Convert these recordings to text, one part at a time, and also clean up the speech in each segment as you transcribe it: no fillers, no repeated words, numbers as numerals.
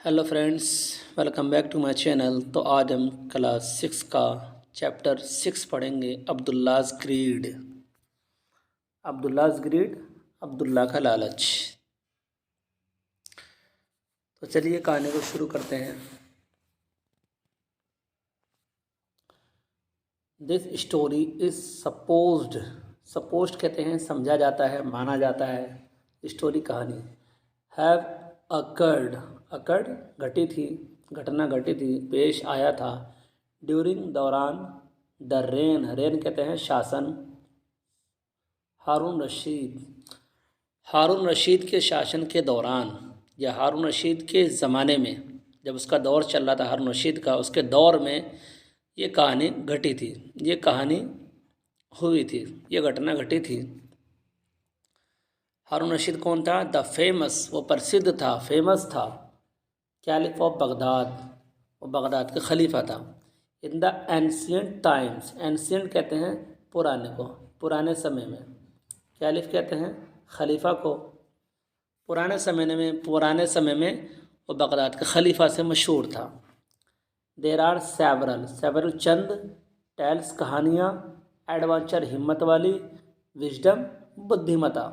Hello friends, welcome back to my channel. तो आज हम क्लास 6 का चैप्टर 6 पढ़ेंगे, Abdullah's greed. Abdullah's greed, Abdullah का लालच। तो चलिए कहानी को शुरू करते हैं। दिस स्टोरी इज सपोज्ड कहते हैं समझा जाता है, माना जाता है। स्टोरी कहानी हैव अकर्ड घटी थी, घटना घटी थी, पेश आया था। ड्यूरिंग दौरान, द रेन कहते हैं शासन, हारून रशीद के शासन के दौरान या हारून रशीद के ज़माने में, जब उसका दौर चल रहा था हारून रशीद का, उसके दौर में ये कहानी घटी थी, ये कहानी हुई थी, ये घटना घटी थी। हारून रशीद कौन था? द फेमस, वो प्रसिद्ध था, फेमस था। कैलिफ ऑफ बगदाद, वो बगदाद का खलीफा था। In the ancient times, ancient कहते हैं पुराने को, पुराने समय में। कैलिफ कहते हैं खलीफा को। पुराने समय में वो बगदाद का खलीफा से मशहूर था। देर आर सेवरल चंद, टेल्स कहानियाँ, एडवेंचर हिम्मत वाली, विजडम बुद्धिमता।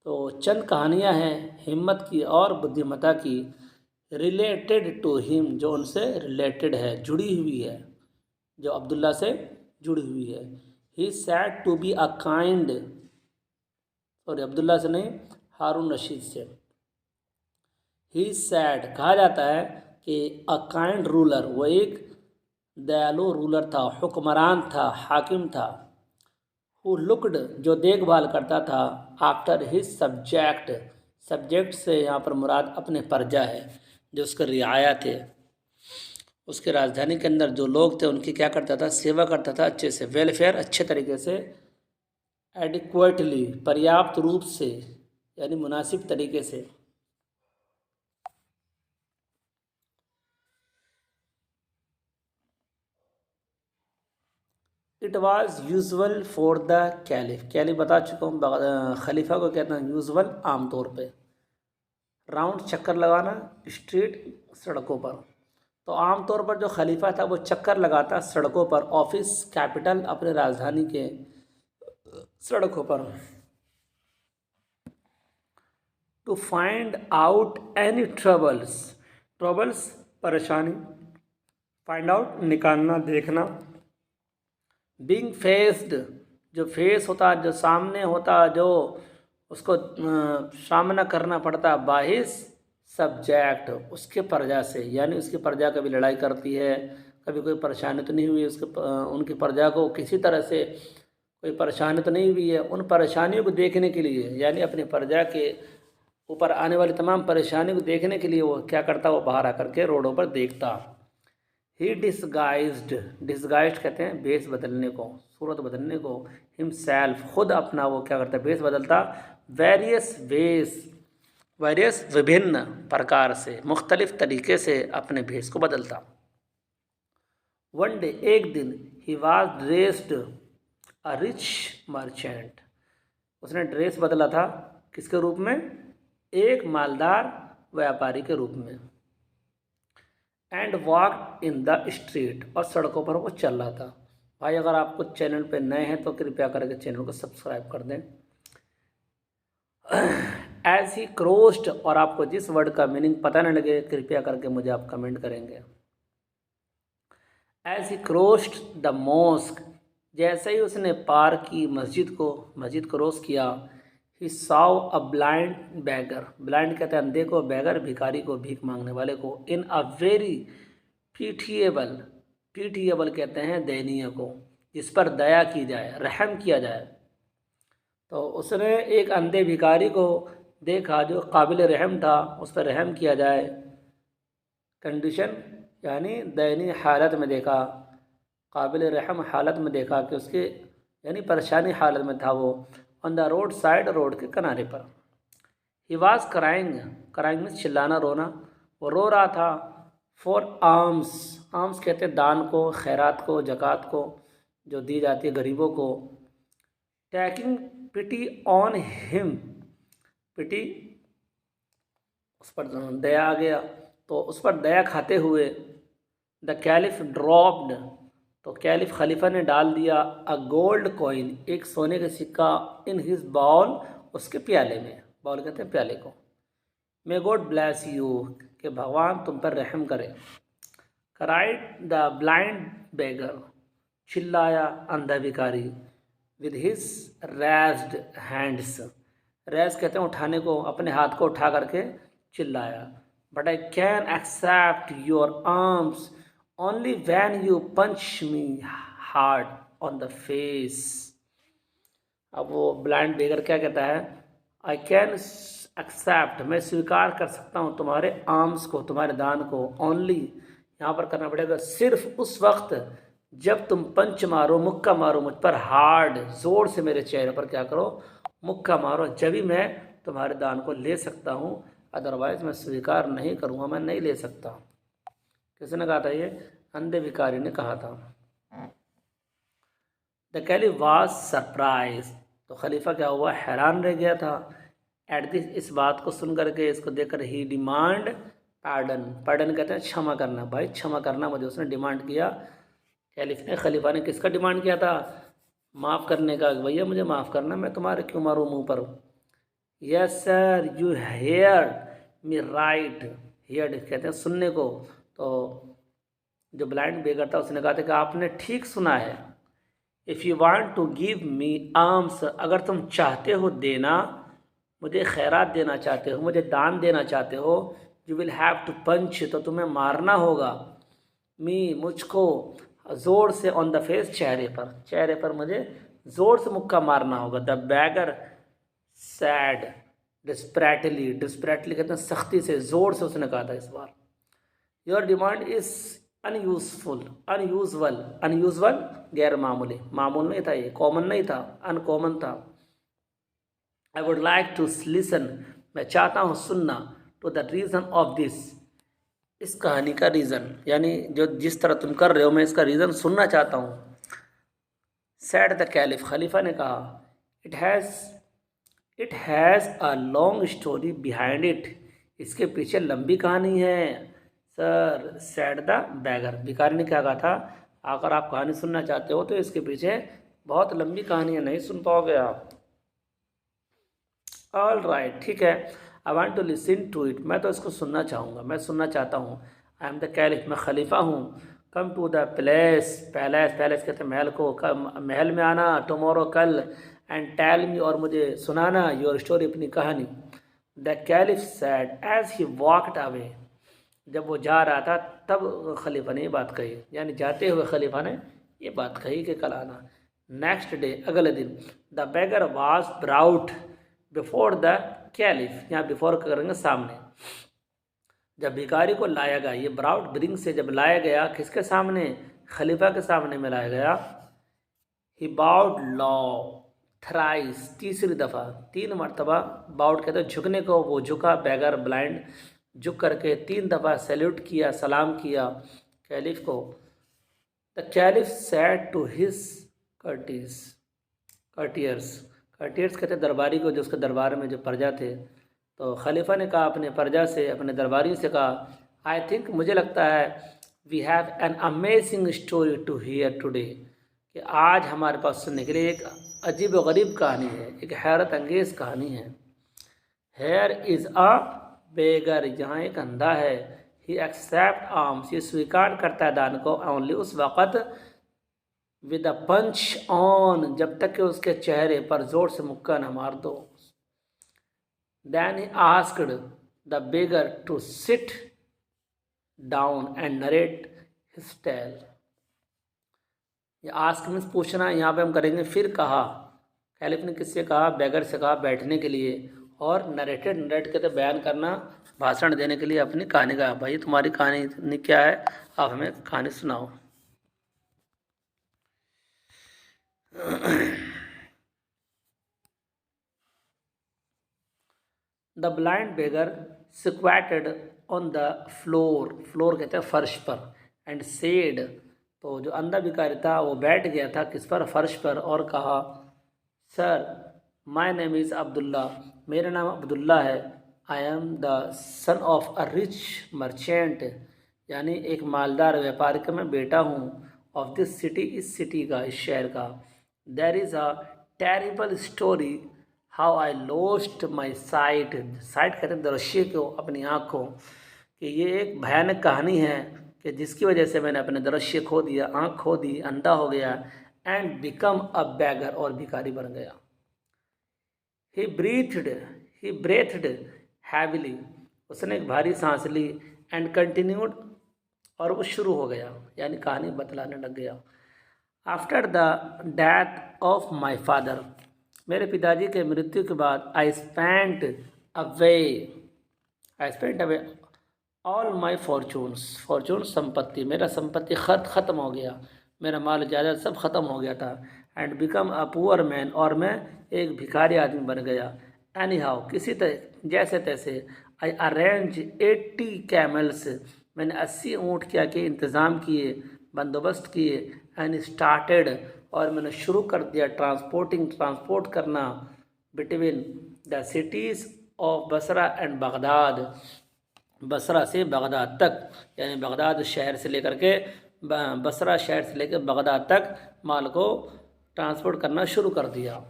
तो चंद कहानियाँ हैं हिम्मत की और बुद्धिमता की, रिलेटेड टू हिम, जो उनसे रिलेटेड है, जुड़ी हुई है, जो अब्दुल्ला से जुड़ी हुई है। He said to be a kind, sorry Abdullah से नहीं, हारून रशीद से। ही सैड कहा जाता है कि अ काइंड रूलर, वो एक दयालु रूलर था, हुक्मरान था, हाकिम था। हु लुक्ड, जो देखभाल करता था, आफ्टर हिज सब्जेक्ट से यहाँ पर मुराद अपने प्रजा है, जो उसके रियाया थे। उसके राजधानी के अंदर जो लोग थे उनकी क्या करता था? सेवा करता था अच्छे से, वेलफेयर अच्छे तरीके से, एडिक्वेटली पर्याप्त रूप से, यानी मुनासिब तरीके से। It was usual for the caliph बता चुका हूँ, खलीफा को कहते हैं यूजुअल, आमतौर पे। राउंड चक्कर लगाना, स्ट्रीट सड़कों पर। तो आमतौर पर जो खलीफा था वो चक्कर लगाता सड़कों पर, ऑफिस, कैपिटल, अपने राजधानी के सड़कों पर। To find out any troubles परेशानी, फाइंड आउट निकालना, देखना। बीइंग फेस्ड, जो फेस होता, जो सामने होता, जो उसको सामना करना पड़ता, बाहिस सब्जेक्ट, उसके प्रजा से, यानी उसकी प्रजा कभी लड़ाई करती है, कभी कोई परेशानी तो नहीं हुई उसके, उनकी प्रजा को किसी तरह से कोई परेशानी तो नहीं हुई है, उन परेशानियों को देखने के लिए, यानी अपनी प्रजा के ऊपर आने वाली तमाम परेशानियों को देखने के लिए वो क्या करता, वो बाहर आकर के रोडों पर देखता। ही डिस्गाइज्ड कहते हैं भेष बदलने को, सूरत बदलने को। हिमसेल्फ, खुद अपना वो क्या करता, भेष बदलता। वेरियस विभिन्न प्रकार से, मुख्तलिफ तरीके से अपने भेष को बदलता। वन डे, एक दिन, he was dressed a rich merchant, उसने ड्रेस बदला था किसके रूप में? एक मालदार व्यापारी के रूप में। And walk in the street, और सड़कों पर वो चल रहा था। भाई अगर आपको चैनल पे नए हैं तो कृपया करके चैनल को सब्सक्राइब कर दें। एज ही क्रोस्ड, और आपको जिस वर्ड का मीनिंग पता न लगे कृपया करके मुझे आप कमेंट करेंगे। As he crossed the mosque, जैसे ही उसने पार की मस्जिद क्रॉस किया। He saw a blind beggar, blind कहते हैं अंधे को, बैगर भिखारी को, भीख मांगने वाले को। इन अ वेरी पीठिएबल कहते हैं दयनीय को, जिस पर दया की जाए, रहम किया जाए। तो उसने एक अंधे भिखारी को देखा जो काबिल रहम था, उस पर रहम किया जाए। कंडीशन यानी दयनीय हालत में देखा, काबिल रहम हालत में देखा कि उसके यानी परेशानी हालत में था वो। On the road side, road के किनारे पर। ही वॉज क्राइंग में चिल्लाना, रोना, वो रो रहा था। फॉर आर्म्स कहते हैं दान को, खैरात को, ज़कात को, जो दी जाती है गरीबों को। टेकिंग पिटी ऑन हिम, पिटी उस पर दया आ गया, तो उस पर दया खाते हुए द कैलिफ ड्रॉप्ड, तो कैलिफ खलीफा ने डाल दिया अ गोल्ड कॉइन, एक सोने का सिक्का, इन हिज बाउल, उसके प्याले में। बाउल कहते हैं प्याले को। मे गॉड ब्लेस यू, कि भगवान तुम पर रहम करे। क्राइड द ब्लाइंड बेगर, चिल्लाया अंधा भिखारी। With his raised hands, raise कहते हैं उठाने को, अपने हाथ को उठा करके चिल्लाया। But I can accept your alms only when you punch me hard on the face. अब वो ब्लाइंड बेगर क्या कहता है, आई कैन एक्सेप्ट, मैं स्वीकार कर सकता हूँ तुम्हारे आर्म्स को, तुम्हारे दान को, ओनली यहाँ पर करना पड़ेगा सिर्फ उस वक्त जब तुम पंच मारो, मुक्का मारो मुझ पर, हार्ड, जोर से मेरे चेहरे पर क्या करो, मुक्का मारो, जब भी मैं तुम्हारे दान को ले सकता हूँ, अदरवाइज मैं स्वीकार नहीं करूँगा, मैं नहीं ले सकता। किसने कहा था ये? अंधे भिखारी ने कहा था। द कैलिफ वाज सरप्राइज, तो खलीफा क्या हुआ, हैरान रह गया था। एट दिस, इस बात को सुन करके, इसको देखकर, ही डिमांड पार्डन, पार्डन कहते हैं क्षमा करना, भाई क्षमा करना मुझे, उसने डिमांड किया। कैलिफ ने, खलीफा ने किसका डिमांड किया था? माफ़ करने का, भैया मुझे माफ़ करना, मैं तुम्हारे क्यों मारूँ मुंह पर। Yes sir, you hear me right, hear कहते हैं सुनने को। तो जो ब्लाइंड बेगर था उसने कहा था कि आपने ठीक सुना है। If you want to give me alms, अगर तुम चाहते हो देना, मुझे खैरात देना चाहते हो, मुझे दान देना चाहते हो, यू विल हैव टू पंच, तो तुम्हें मारना होगा, मी, मुझको, ज़ोर से, ऑन द फेस, चेहरे पर, चेहरे पर मुझे ज़ोर से मुक्का मारना होगा। The bagger sad desperately, desperately कहते हैं सख्ती से, ज़ोर से उसने कहा था इस बार। Your demand is unuseful, unusual, unusual गैर मामूली, मामूल नहीं था ये, कॉमन नहीं था, अनकॉमन था। I would like to listen, मैं चाहता हूँ सुनना, to the reason of this, इस कहानी का रीज़न, यानी जो जिस तरह तुम कर रहे हो मैं इसका रीज़न सुनना चाहता हूँ। सैड द कैलिफ, खलीफा ने कहा, it has a long story behind it, इसके पीछे लंबी कहानी है। सर, सैड द बैगर, भिखारी ने क्या कहा था, अगर आप कहानी सुनना चाहते हो तो इसके पीछे बहुत लंबी कहानी है, नहीं सुन पाओगे आप। ऑल राइट, ठीक है, I want to listen to it, मैं तो इसको सुनना चाहूँगा, मैं सुनना चाहता हूँ। आई एम द कैलिफ, मैं खलीफा हूँ। Come to the palace, palace, palace कहते हैं महल को, महल में आना, टुमारो, कल, एंड टेल मी, और मुझे सुनाना, योर स्टोरी, अपनी कहानी। The caliph said as he walked away, जब वो जा रहा था तब खलीफा ने ये बात कही, यानी जाते हुए खलीफा ने ये बात कही कि कल आना। नेक्स्ट डे, अगले दिन, the beggar was brought before the caliph, यहाँ बिफोर करेंगे सामने। जब भिखारी को लाया गया, ये ब्राउट ब्रिंग से जब लाया गया, किसके सामने? खलीफा के सामने में लाया गया। ही बाउड लॉ थ्राइस, तीसरी दफ़ा, 3 मरतबा, बाउड कहते हैं झुकने को, वो झुका, बैगर ब्लाइंड झुक करके 3 दफ़ा सैल्यूट किया, सलाम किया कैलिफ को। The caliph said to his courtiers, courtiers कहते हैं दरबारी को, जो उसके दरबार में जो प्रजा थे। तो खलीफा ने कहा अपने प्रजा से, अपने दरबारियों से कहा, आई थिंक, मुझे लगता है, we have an amazing story to hear today, कि आज हमारे पास सुनने के लिए एक अजीब व गरीब कहानी है, एक हैरत अंगेज़ कहानी है। हेयर इज़ अ बेगर, यहाँ एक अंधा है। ही एक्सेप्ट आर्म्स, ये स्वीकार करता है दान को, ओनली, उस वक़्त, विद अ पंच ऑन, जब तक कि उसके चेहरे पर ज़ोर से मुक्का न मार दो। Then he asked the beggar to sit down and narrate his tale. ये आस्क मीन्स पूछना, यहाँ पे हम करेंगे फिर कहा, कैलिफ ने किससे कहा? बेगर से कहा बैठने के लिए, और नरेटेड, नरेट कहते बयान करना, भाषण देने के लिए अपनी कहानी का। भाई तुम्हारी कहानी क्या है, आप हमें कहानी सुनाओ। The blind beggar squatted on the floor, floor कहते हैं फर्श पर, एंड सेड, तो जो अंधा भिखारी था वो बैठ गया था किस पर? फर्श पर, और कहा, sir, my name is Abdullah, मेरा नाम अब्दुल्ला है। आई am the son of a rich merchant, यानी एक मालदार व्यापारी का मैं बेटा हूँ। ऑफ दिस सिटी, इस सिटी का, इस शहर का। There is a terrible story how I lost my site. Site कहते हैं दृश्य को, अपनी आँख को, कि ये एक भयानक कहानी है कि जिसकी वजह से मैंने अपने दृश्य खो दिया, आँख खो दी, अंधा हो गया। एंड बिकम अ बैगर, और भिखारी बन गया। ही ब्रीथड ही ब्रेथड हैविली, उसने एक भारी सांस ली। एंड कंटिन्यूड, और वो शुरू हो गया, यानी कहानी बतलाने लग गया। After the death of my father, मेरे पिताजी के मृत्यु के बाद, I spent away all my Fortune संपत्ति, मेरा संपत्ति ख़त्म हो गया, मेरा माल जायदाद सब ख़त्म हो गया था। And become a poor man, और मैं एक भिखारी आदमी बन गया। एनी हाउ, किसी तरह, जैसे तैसे। आई अरेंज 80 कैमल्स, मैंने 80 ऊँट क्या के इंतज़ाम किए, बंदोबस्त किए। एंड स्टार्टेड, और मैंने शुरू कर दिया ट्रांसपोर्ट करना between the cities of Basra and Baghdad, Basra से बगदाद तक, यानी बगदाद शहर से लेकर के, बसरा शहर से लेकर बगदाद तक माल को ट्रांसपोर्ट करना शुरू कर दिया।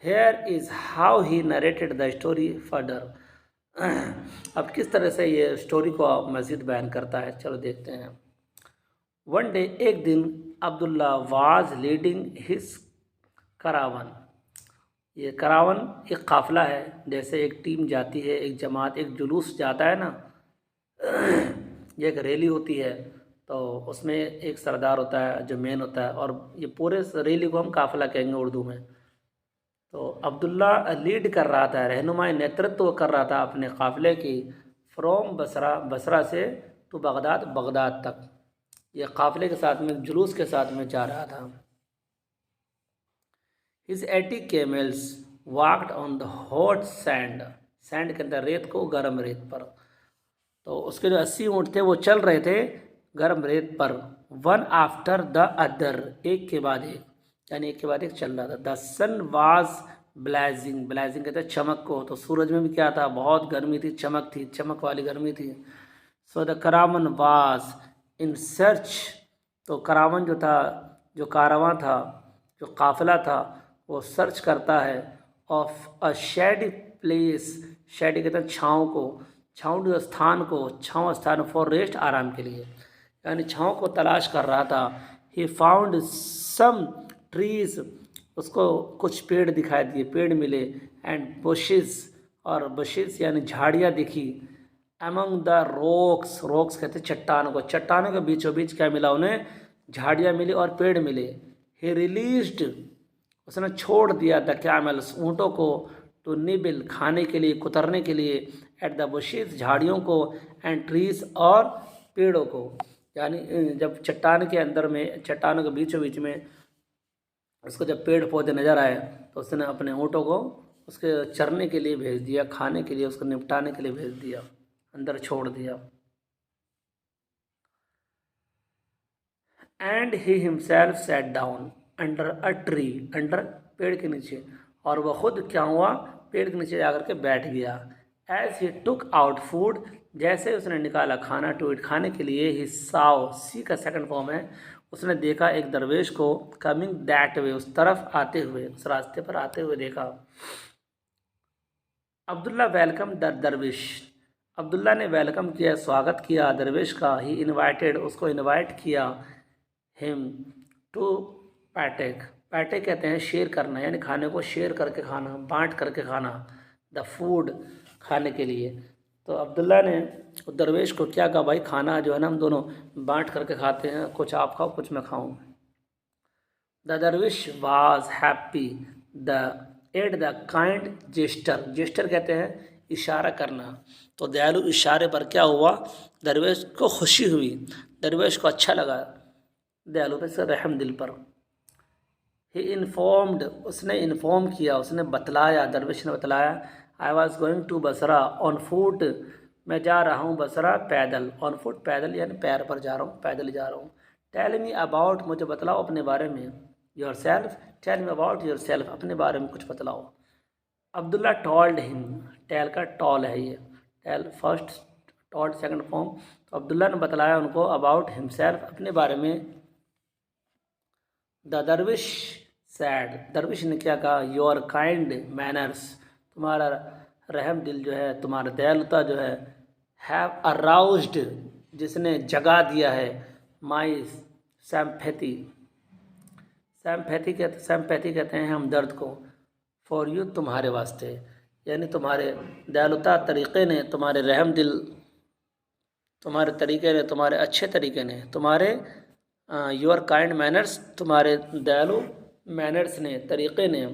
Here is how he narrated the story further. अब किस तरह से ये स्टोरी को मज़ीद बयान करता है, चलो देखते हैं। वन डे, एक दिन, अब्दुल्ला वाज लीडिंग हिज करावन, ये करावन एक काफ़िला है, जैसे एक टीम जाती है, एक जमात, एक जुलूस जाता है ना, ये एक रैली होती है, तो उसमें एक सरदार होता है जो मेन होता है, और ये पूरे रैली को हम काफ़िला कहेंगे उर्दू में। तो अब्दुल्ला लीड कर रहा था, रहनुमाई, नेतृत्व कर रहा था अपने काफ़िले की, फ्रॉम बसरा, बसरा से, टू बगदाद, बगदाद तक। ये काफ़िले के साथ में, जुलूस के साथ में जा रहा था। His 80 camels walked on the hot sand, sand के अंदर, रेत को, गर्म रेत पर। तो उसके जो 80 ऊँट थे वो चल रहे थे गर्म रेत पर। वन आफ्टर द अदर, एक के बाद एक, यानी एक के बाद एक चल रहा था। The sun was blazing, blazing कहते हैं चमक को, तो सूरज में भी क्या था, बहुत गर्मी थी, चमक थी, चमक वाली गर्मी थी। So the caravan was in search, तो करावन जो था, जो कारवां था, जो काफिला था, वो सर्च करता है of a shady place, shady कहते हैं छाँव को, छाँव स्थान को, छाँव स्थान फॉर रेस्ट, आराम के लिए, यानी छाँव को तलाश कर रहा था। ही फाउंड सम ट्रीज, उसको कुछ पेड़ दिखाई दिए, पेड़ मिले। एंड बुशेस, और बुशेस यानी झाड़ियाँ दिखी। अमंग द रॉक्स, रॉक्स कहते हैं चट्टानों को, चट्टानों के बीचों बीच क्या मिला उन्हें, झाड़ियाँ मिली और पेड़ मिले। ही रिलीज्ड, उसने छोड़ दिया द कैमल्स, ऊँटों को, टू निबिल, खाने के लिए, कुतरने के लिए। एट द बुशेस, झाड़ियों को। एंड ट्रीज, और पेड़ों को, यानी जब चट्टान के अंदर में, चट्टानों के बीचों बीच में उसको जब पेड़ पौधे नज़र आए, तो उसने अपने ऊँटों को उसके चरने के लिए भेज दिया, खाने के लिए, उसको निपटाने के लिए भेज दिया, अंदर छोड़ दिया। And he himself set down under a tree, under, पेड़ के नीचे, और वह खुद क्या हुआ, पेड़ के नीचे जाकर के बैठ गया। As he took out food, जैसे उसने निकाला खाना, टू इट, खाने के लिए। ही साव, सी का सेकंड फॉर्म है, उसने देखा एक दरवेश को, कमिंग दैट वे, उस तरफ आते हुए, उस रास्ते पर आते हुए देखा। अब्दुल्ला वेलकम द दरवेश, अब्दुल्ला ने वेलकम किया, स्वागत किया दरवेश का। ही इनवाइटेड, उसको इनवाइट किया। हिम टू पैटेक, पैटेक कहते हैं शेयर करना, यानी खाने को शेयर करके खाना, बांट करके खाना। द फूड, खाने के लिए। तो अब्दुल्ला ने दरवेश को क्या कहा, भाई खाना जो है ना हम दोनों बांट करके खाते हैं, कुछ आप खाओ कुछ मैं खाऊं। द दरवेश was happy the at the kind gesture, gesture कहते हैं इशारा करना, तो दयालु इशारे पर क्या हुआ, दरवेश को खुशी हुई, दरवेश को अच्छा लगा, दयालुता से, रहम दिल पर। ही इन्फॉर्म्ड, उसने इन्फॉर्म किया, उसने बतलाया, दरवेश ने बतलाया। I was going to Basra on foot, मैं जा रहा हूँ बसरा पैदल, ऑन फुट पैदल यानी पैर पर जा रहा हूँ, पैदल जा रहा हूँ। टेल मी अबाउट, मुझे बतलाओ अपने बारे में। Yourself, tell me about yourself, अपने बारे में कुछ बतलाओ। अब्दुल्ला टॉल्ड हिम, टेल का टॉल है ये, tell first, told second form. तो अब्दुल्ला ने बतलाया उनको अबाउट हिमसेल्फ, अपने बारे में। द दरविश सैड, दरविश ने क्या कहा, योर काइंड मैनर्स, तुम्हारा रहम दिल जो है, तुम्हारा दयालुता जो हैव अराउज्ड, जिसने जगा दिया है, माई सैम्पैथी, सैम्पैथी कहते हैं हमदर्द को, फॉर यू, तुम्हारे वास्ते, यानी तुम्हारे दयालुता तरीक़े ने, तुम्हारे रहम दिल, तुम्हारे तरीक़े ने, तुम्हारे अच्छे तरीक़े ने, तुम्हारे योर काइंड मैनर्स, तुम्हारे दयालु मैनर्स ने, तरीक़े ने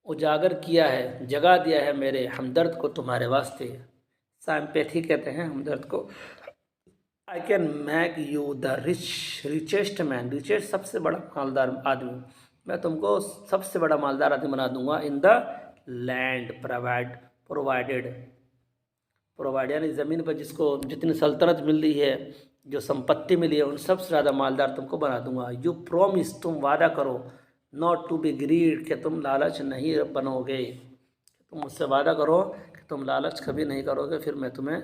उजागर किया है, जगा दिया है मेरे हमदर्द को तुम्हारे वास्ते। सैम्पैथी कहते हैं हमदर्द को। I can make you the richest man, richest सबसे बड़ा मालदार आदमी, मैं तुमको सबसे बड़ा मालदार आदमी बना दूंगा। इन द लैंड, प्रोवाइड यानी ज़मीन पर जिसको जितनी सल्तनत मिल रही है, जो संपत्ति मिली है, उन सबसे ज़्यादा मालदार तुमको बना दूंगा। यू प्रोमिस, तुम वादा करो, नॉट टू बी ग्रीड, कि तुम लालच नहीं बनोगे, तुम मुझसे वादा करो कि तुम लालच कभी नहीं करोगे, फिर मैं तुम्हें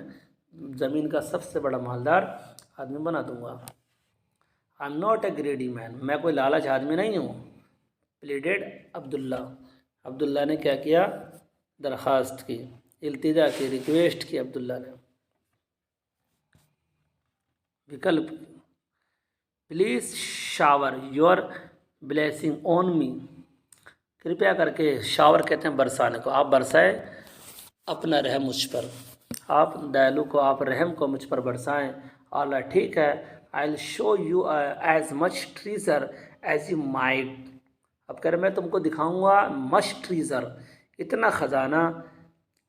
ज़मीन का सबसे बड़ा मालदार आदमी बना दूंगा। I am not a ग्रेडी man, मैं कोई लालच आदमी नहीं हूँ। प्लीडेड अब्दुल्ला, अब्दुल्ला ने क्या किया, दरख्वास्त की, इल्तिजा की, रिक्वेस्ट की अब्दुल्ला ने। विकल्प, please shower your blessing on me, कृपया करके, शावर कहते हैं बरसाने को, आप बरसाएं अपना रहम मुझ पर, आप दयालु को, आप रहम को मुझ पर बरसाएं। अल्लाह ठीक है। I will show you as much treasure as you might, अब कह रहे मैं तुमको दिखाऊंगा मच ट्रीजर, इतना ख़जाना,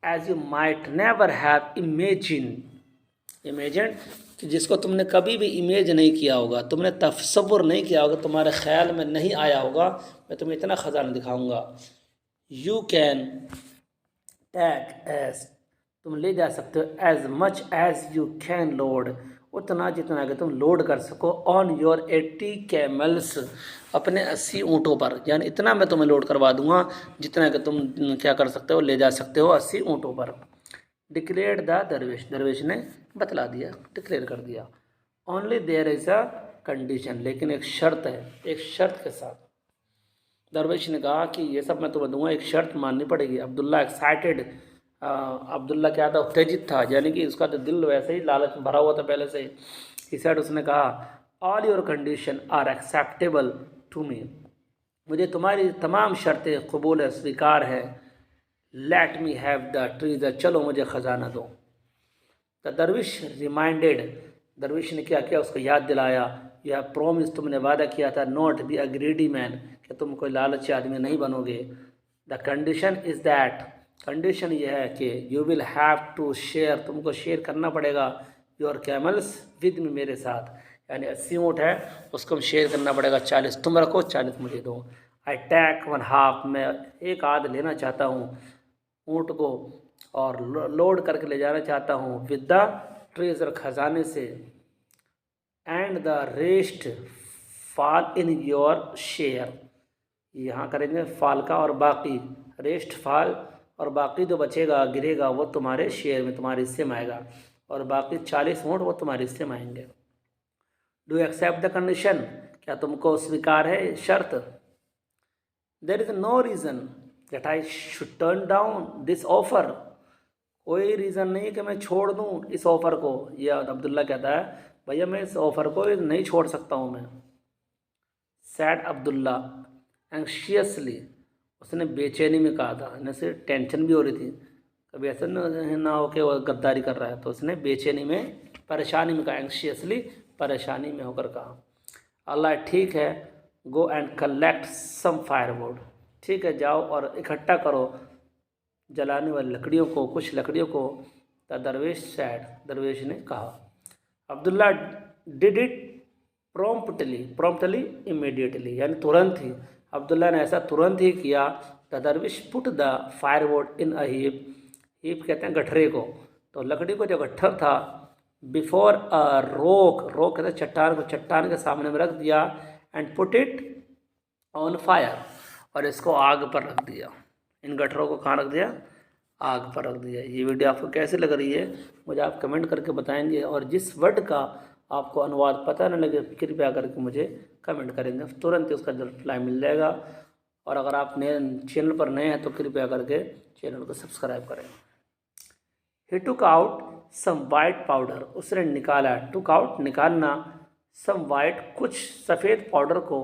as you might never have imagine, कि जिसको तुमने कभी भी इमेज नहीं किया होगा, तुमने तस्वुर नहीं किया होगा, तुम्हारे ख्याल में नहीं आया होगा, मैं तुम्हें इतना ख़जाना दिखाऊंगा। यू कैन टेक एज, तुम ले जा सकते हो, as much as you can load, उतना जितना कि तुम लोड कर सको, ऑन योर 80 कैमल्स, अपने 80 ऊँटों पर, यानी इतना मैं तुम्हें लोड करवा दूंगा जितना कि तुम क्या कर सकते हो, ले जा सकते हो 80 ऊँटों पर। डिक्लेयर्ड द दरवेश, दरवेश ने बतला दिया, डिक्लेयर कर दिया। Only there is a condition, लेकिन एक शर्त है, एक शर्त के साथ। दरवेश ने कहा कि ये सब मैं तुम्हें दूंगा, एक शर्त माननी पड़ेगी। अब्दुल्ला एक्साइटेड, अब्दुल्ला क्या था, उत्तेजित था, यानी कि उसका तो दिल वैसे ही लालच भरा हुआ था पहले से ही। सेड, उसने कहा, all your condition are acceptable to me, मुझे तुम्हारी तमाम शर्तें कबूल है, स्वीकार है। Let me have the treasure, चलो मुझे ख़जाना दो। द दरविश रिमाइंडेड, दरविश ने क्या किया, उसको याद दिलाया, यह प्रोमिस, तुमने वादा किया था, not be a greedy man, कि तुम कोई लालची आदमी नहीं बनोगे। The condition is that, condition यह है कि you will have to share, तुमको शेयर करना पड़ेगा, योर कैमल्स विद मी, मेरे साथ, यानी 80 ऊँट है, उसको शेयर करना पड़ेगा, 40 तुम रखो, 40 मुझे दो। आई टेक 1/2, मैं एक आध लेना चाहता हूँ ऊँट को, और लोड करके ले जाना चाहता हूँ, विद द ट्रेजर, खजाने से, and the rest fall in your share, यहाँ करेंगे फाल का, और बाकी रेस्ट फॉल, और बाकी जो बचेगा गिरेगा वो तुम्हारे शेयर में, तुम्हारे हिस्से में आएगा, और बाकी 40 ऊँट वो तुम्हारे हिस्से में आएंगे। डू एक्सेप्ट द कंडीशन, क्या तुमको स्वीकार है शर्त। There is no reason that I should turn down this offer, कोई रीज़न नहीं कि मैं छोड़ दूँ इस ऑफ़र को। यह अब्दुल्ला कहता है, भैया मैं इस ऑफ़र को नहीं छोड़ सकता हूँ मैं। सैड अब्दुल्ला एंक्शियसली, उसने बेचैनी में कहा था, जैसे टेंशन भी हो रही थी, कभी ऐसा ना हो कि वो गद्दारी कर रहा है, तो उसने बेचैनी में, परेशानी में कहा, एंक्शियसली, परेशानी में होकर कहा। अल्लाह ठीक है, go and collect some firewood, ठीक है जाओ और इकट्ठा करो जलाने वाली लकड़ियों को, कुछ लकड़ियों को। द दरवेश सैड, दरवेश ने कहा। Abdullah did it promptly immediately, यानी तुरंत ही, अब्दुल्ला ने ऐसा तुरंत ही किया। The Darwish put the firewood in a heap, heap कहते हैं गठरे को, तो लकड़ी को जो गट्ठर था, बिफोर अ रोक, रोक कहते हैं चट्टान को, चट्टान के सामने में रख दिया, and put it on fire, और इसको आग पर रख दिया। इन गठरों को कहाँ रख दिया, आग पर रख दिया। ये वीडियो आपको कैसे लग रही है मुझे आप कमेंट करके बताएंगे, और जिस वर्ड का आपको अनुवाद पता न लगे कृपया करके मुझे कमेंट करेंगे, तुरंत ही उसका रिप्लाई मिल जाएगा। और अगर आप नए चैनल पर नए हैं तो कृपया करके चैनल को सब्सक्राइब करें। He took out some white powder, उसने निकाला, टुक आउट निकालना, सम वाइट कुछ सफ़ेद पाउडर को,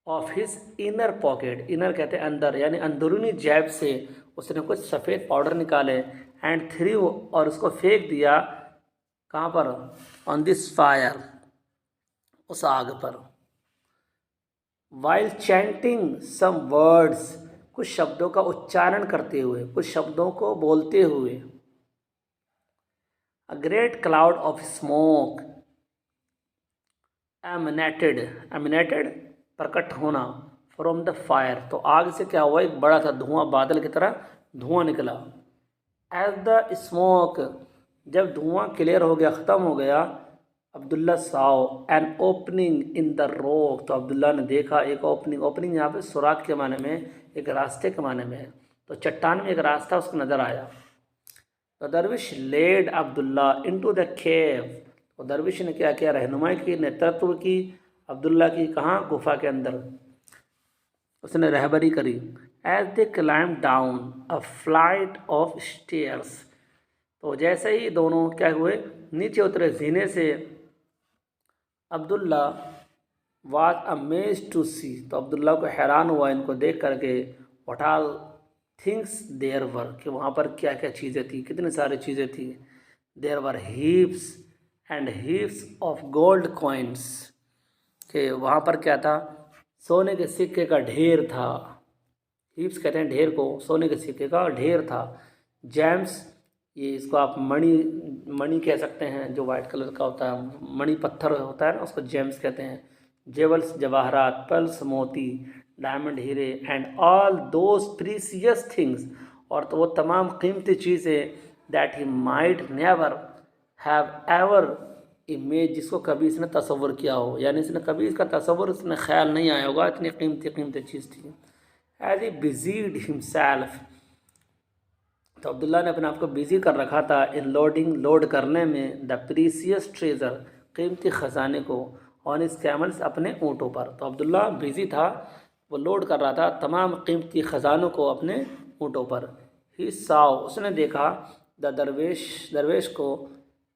of his inner pocket, inner कहते हैं अंदर, यानी अंदरूनी जेब से उसने कुछ सफ़ेद पाउडर निकाले, एंड थ्रू, और उसको फेंक दिया, कहाँ पर, ऑन दिस फायर, उस आग पर। वाइल चैंटिंग सम वर्ड्स, कुछ शब्दों का उच्चारण करते हुए, कुछ शब्दों को बोलते हुए। A great cloud of smoke emanated प्रकट होना, फ्रॉम द फायर, तो आग से क्या हुआ, एक बड़ा सा धुआं, बादल की तरह धुआं निकला। एज द स्मोक, जब धुआं क्लियर हो गया, ख़त्म हो गया, Abdullah Sao an opening in the rock, तो अब्दुल्ला ने देखा एक ओपनिंग, ओपनिंग यहाँ पे सुराख के माने में, एक रास्ते के माने में है, तो चट्टान में एक रास्ता उसको नज़र आया। तो dervish led Abdullah into the cave, तो दरविश ने क्या किया, रहनुमाई की, नेतृत्व की अब्दुल्ला की, कहाँ, गुफा के अंदर उसने रहबरी करी। As they climb down a flight of stairs, तो जैसे ही दोनों क्या हुए, नीचे उतरे जीने से, Abdullah was amazed to see, तो अब्दुल्ला को हैरान हुआ इनको देख करके, what all things there were, कि वहाँ पर क्या क्या चीज़ें थी, कितनी सारी चीज़ें थी। There were heaps and heaps of gold coins, कि वहाँ पर क्या था, सोने के सिक्के का ढेर था। हीप्स कहते हैं ढेर को, सोने के सिक्के का ढेर था। जेम्स, ये इसको आप मणि कह सकते हैं, जो वाइट कलर का होता है, मणि पत्थर होता है ना, उसको जेम्स कहते हैं। जेवल्स जवाहरात, पर्ल्स मोती, डायमंड हीरे, and all those precious things, और तो वो तमाम कीमती चीज़ें, that he might never have ever image, जिसको कभी इसने तसव्वुर किया हो, यानी इसने कभी इसका तसव्वुर, इसने ख्याल नहीं आया होगा, इतनी कीमती चीज़ थी। एज ही बिजीड हिमसेल्फ, तो अब्दुल्ला ने अपने आप को बिजी कर रखा था, इन लोडिंग, लोड करने में, द प्रीसियस ट्रेजर, कीमती ख़जाने को, ऑन इस कैमल्स, अपने ऊँटों पर। तो अब्दुल्ला बिजी था, वो लोड कर रहा था तमाम कीमती ख़जानों को अपने ऊँटों पर। ही साव, उसने देखा, द दरवेश को,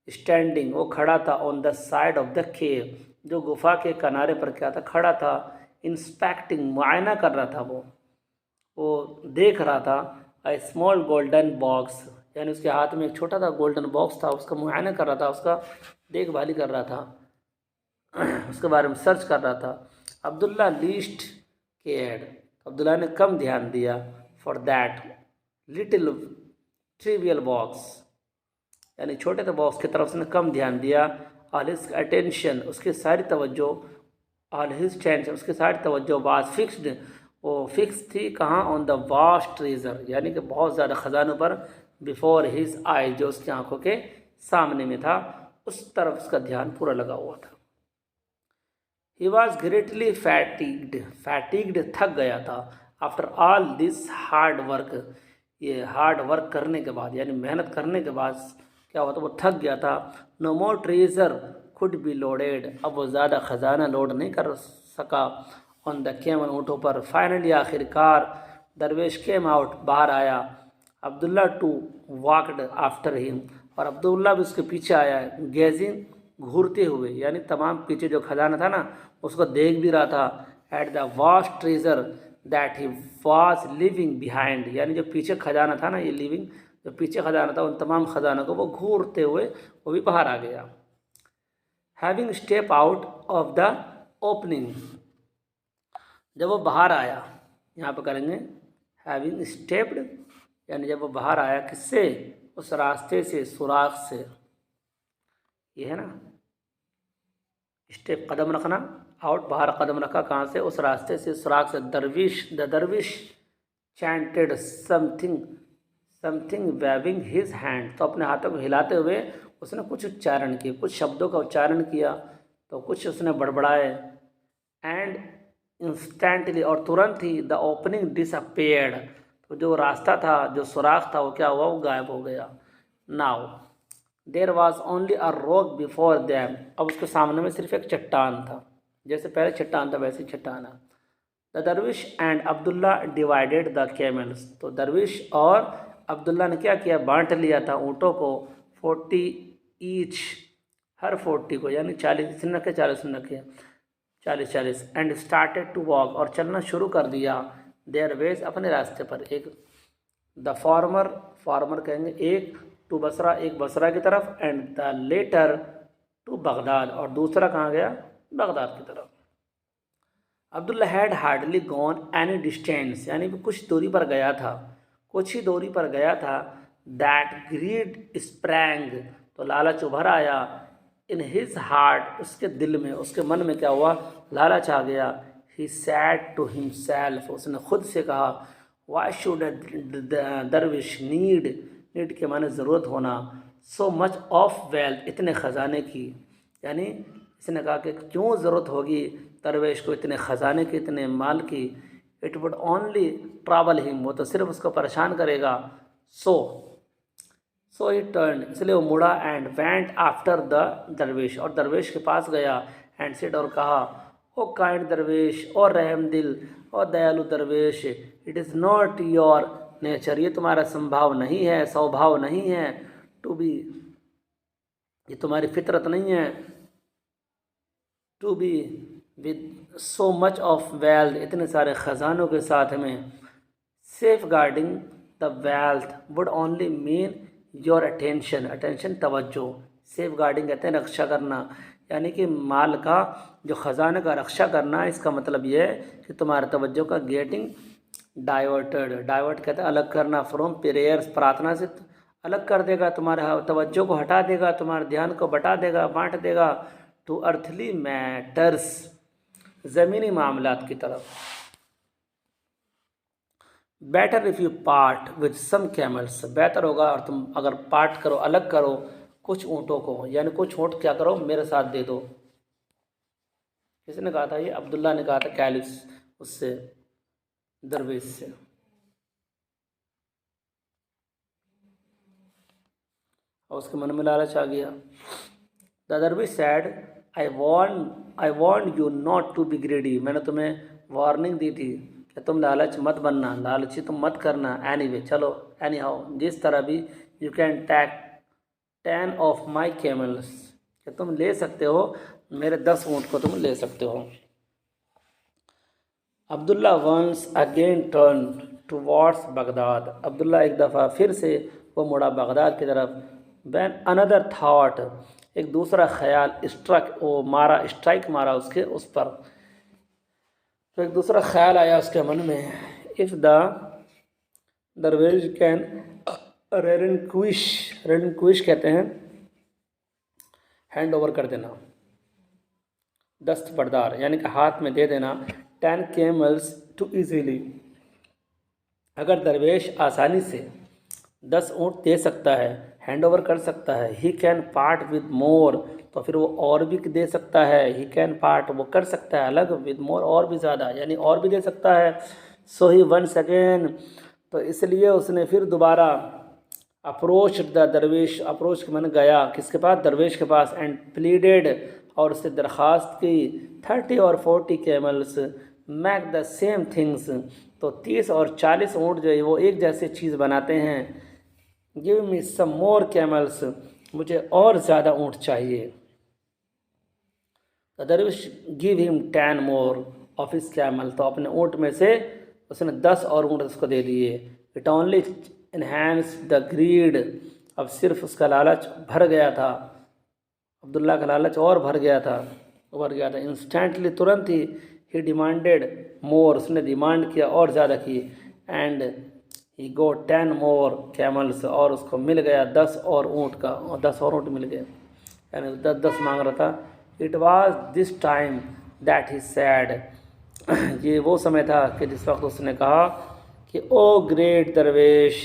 स्टैंडिंग, वो खड़ा था, on the side of the cave, जो गुफा के किनारे पर क्या था, खड़ा था, इंस्पेक्टिंग, मुआयना कर रहा था, वो देख रहा था, अ स्मॉल गोल्डन बॉक्स, यानी उसके हाथ में एक छोटा सा गोल्डन बॉक्स था, उसका मुआयना कर रहा था, उसका देखभाली कर रहा था, उसके बारे में सर्च कर रहा था। अब्दुल्ला लीस्ट केयर्ड, अब्दुल्ला ने कम ध्यान दिया, for that little trivial box, यानी छोटे से बॉक्स की तरफ उसने कम ध्यान दिया। ऑल हिज अटेंशन, उसकी सारी तवज्जो, ऑल हिज टेंशन, उसकी सारी तवज्जो वाज फिक्स्ड, वो फिक्स थी, कहाँ, ऑन द वास्ट ट्रेजर, यानी कि बहुत ज़्यादा ख़जानों पर, बिफोर हिज आई, जो उसकी आंखों के सामने में था, उस तरफ उसका ध्यान पूरा लगा हुआ था। ही वॉज ग्रेटली फैटिग्ड, थक गया था, after all this hard work, ये हार्ड वर्क करने के बाद, यानी मेहनत करने के बाद क्या हुआ था, वो थक गया था। No more treasure could be loaded, अब वो ज़्यादा ख़जाना लोड नहीं कर सका, ऑन द कैमल, ऊँटों पर। फाइनली, आखिरकार, दरवेश केम आउट, बाहर आया, Abdullah too walked after him, और अब्दुल्ला भी उसके पीछे आया, गेजिंग, घूरते हुए, यानी तमाम पीछे जो खजाना था ना, उसको देख भी रहा था, at the vast treasure that he was living behind, यानी जो पीछे खजाना था ना, ये लिविंग, जो पीछे खजाना था, उन तमाम खजानों को वो घूरते हुए वो भी बाहर आ गया। Having step out of the opening, जब वो बाहर आया, यहाँ पर करेंगे हैविंग स्टेप्ड, यानी जब वो बाहर आया, किससे, उस रास्ते से, सुराख से, ये है ना, स्टेप कदम रखना, आउट, बाहर कदम रखा, कहाँ से, उस रास्ते से, सुराख से। The dervish chanted something waving his hand, तो अपने हाथों को हिलाते हुए उसने कुछ उच्चारण किए, कुछ शब्दों का उच्चारण किया, तो कुछ उसने बड़बड़ाए। एंड इंस्टेंटली, और तुरंत ही, द ओपनिंग डिसअपेयर्ड, तो जो रास्ता था, जो सुराख था, वो क्या हुआ, वो गायब हो गया। Now there was only a rock before them, अब उसके सामने में सिर्फ एक चट्टान था, जैसे पहले चट्टान था वैसे ही चट्टान है। The dervish and Abdullah divided the camels, तो दरविश और अब्दुल्ला ने क्या किया, बांट लिया था ऊँटों को 40 ईच, हर 40 को, यानी 40 इसने रखे 40 ने रखे, 40 एंड स्टार्टेड टू वॉक, और चलना शुरू कर दिया, देयर वेज अपने रास्ते पर। एक द फार्मर, फार्मर कहेंगे एक, टू बसरा, एक बसरा की तरफ, and the latter to Baghdad, और दूसरा कहाँ गया, बगदाद की तरफ। Abdullah had hardly gone any distance, यानी कि कुछ दूरी पर गया था, कुछ ही दूरी पर गया था। दैट ग्रीड स्प्रैंग, तो लालच उभर आया। इन हिज हार्ट, उसके दिल में, उसके मन में क्या हुआ, लालच आ गया। ही सैड टू हिमसेल्फ, उसने खुद से कहा, why should Darwish need, need के माने ज़रूरत होना, सो मच ऑफ वेल्थ, इतने ख़जाने की, यानी इसने कहा कि क्यों ज़रूरत होगी दरवेश को इतने ख़जाने की, इतने माल की। It would only travel him, वो तो सिर्फ उसको परेशान करेगा। सो ही टर्न, इसलिए वो मुड़ा, एंड वेंट आफ्टर द दरवेश, और दरवेश के पास गया, एंड सेड, और कहा, ओ काइंड दरवेश, और रहम दिल, और दयालु दरवेश, it is not your nature, ये तुम्हारा संभाव नहीं है, स्वभाव नहीं है, टू बी, ये तुम्हारी फितरत नहीं है, to be with so much of wealth, इतने सारे ख़जानों के साथ में। Safeguarding the wealth would only mean your attention, attention तवज्जो, सेफ गार्डिंग कहते हैं रक्षा करना, यानी कि माल का, जो ख़जाने का रक्षा करना, इसका मतलब ये है कि तुम्हारे तवज्जो का गेटिंग डाइवर्टेड, डाइवर्ट कहते हैं अलग करना, फ्रॉम प्रेयर्स, प्रार्थना से अलग कर देगा, तुम्हारे तवज्जो को हटा देगा, तुम्हारे ध्यान को बटा देगा, बांट देगा, टू अर्थली मैटर्स, ज़मीनी मामलात की तरफ। Better if you part with some camels, बेहतर होगा और तुम अगर पार्ट करो, अलग करो कुछ ऊँटों को, यानी कुछ ऊँट क्या करो, मेरे साथ दे दो। किसने कहा था ये, अब्दुल्ला ने कहा था कैलिस, उससे, दरवेश से। और उसके मन में लालच आ गया। The dervish said, I want you not to be greedy, मैंने तुम्हें वार्निंग दी थी कि तुम लालच मत बनना, लालची तुम मत करना। एनीवे, चलो, एनी हाउ, जिस तरह भी, you can take 10 of my camels, कि तुम ले सकते हो मेरे 10 ऊँट को, तुम ले सकते हो। Abdullah once again turn towards Baghdad, Abdullah एक दफ़ा फिर से वो मुड़ा बगदाद की तरफ। वैन अनदर थाट, एक दूसरा ख्याल, स्ट्रक, वो मारा, स्ट्राइक मारा उसके, उस पर, तो एक दूसरा ख्याल आया उसके मन में। इफ़ द दरवेश कैन रेलिंक्विश, रेलिंक्विश कहते हैं हैंड ओवर कर देना, दस्त बरदार, यानी कि हाथ में दे देना, 10 कैमल्स टू ईजीली, अगर दरवेश आसानी से 10 ऊँट दे सकता है, हैंड ओवर कर सकता है। He can part with more, तो फिर वो और भी दे सकता है। ही कैन पार्ट, वो कर सकता है अलग, विद मोर, और भी ज़्यादा, यानी और भी दे सकता है। सो ही वंस अगेन, तो इसलिए उसने फिर दोबारा अप्रोच द दरवेश, अप्रोच के मन गया, किसके पास, दरवेश के पास, एंड प्लीडेड, और उससे दरख्वास्त की, 30 और 40 camels make the same things, तो 30 और 40 ऊँट जो है वो एक जैसे चीज़ बनाते हैं। गिव मी सम मोर कैमल्स, मुझे और ज़्यादा ऊँट चाहिए। द दरवेश give him 10 more of his camel, तो अपने ऊँट में से उसने 10 और ऊँट उसको दे दिए। It only enhance the greed, अब सिर्फ उसका लालच भर गया था, अब्दुल्ला का लालच और भर गया था, उभर गया था। इंस्टेंटली, तुरंत ही डिमांडेड मोर, उसने डिमांड किया और ज़्यादा की। And he got 10 more camels, और उसको मिल गया 10 और ऊँट का, और 10 और ऊँट मिल गए, यानी 10 मांग रहा था। It was this time that he sad, ये वो समय था कि जिस वक्त उसने कहा कि ओ ग्रेट दरवेश,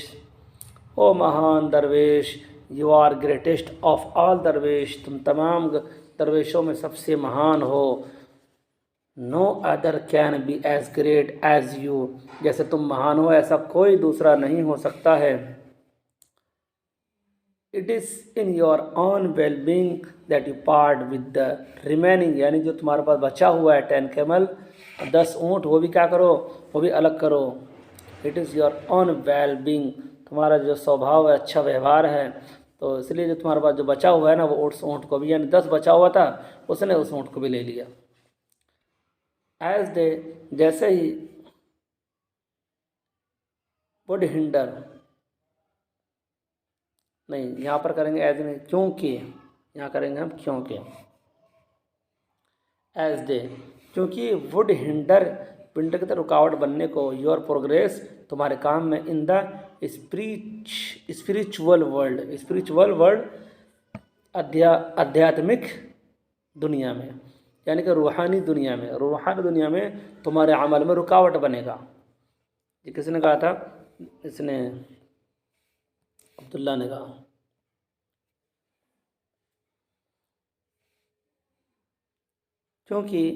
ओ महान दरवेश, you are greatest of all dervish, तुम तमाम दरवेशों में सबसे महान हो। No other can be as great as you, जैसे तुम महान हो ऐसा कोई दूसरा नहीं हो सकता है। It is in your own well being that you part with the remaining, यानी जो तुम्हारे पास बचा हुआ है 10 कैमल, 10 ऊँट, वो भी क्या करो, वो भी अलग करो। It is your own well being, तुम्हारा जो स्वभाव है, अच्छा व्यवहार है, तो इसलिए जो तुम्हारे पास जो बचा हुआ है ना, वो उस ऊँट को भी, यानी 10 बचा हुआ था, उसने उस ऊँट को भी ले लिया। एज दे, जैसे ही, वुड हिंडर, नहीं यहाँ पर करेंगे एज नहीं, क्योंकि, यहाँ करेंगे हम क्योंकि। एज दे, क्योंकि वुड हिंडर, विंटर की तरह रुकावट बनने को, योर प्रोग्रेस, तुम्हारे काम में, in the spiritual world, spiritual world, आध्यात्मिक दुनिया में, यानी कि रूहानी दुनिया में, रूहानी दुनिया में तुम्हारे अमल में रुकावट बनेगा। ये किसने कहा था, इसने अब्दुल्ला ने कहा। क्योंकि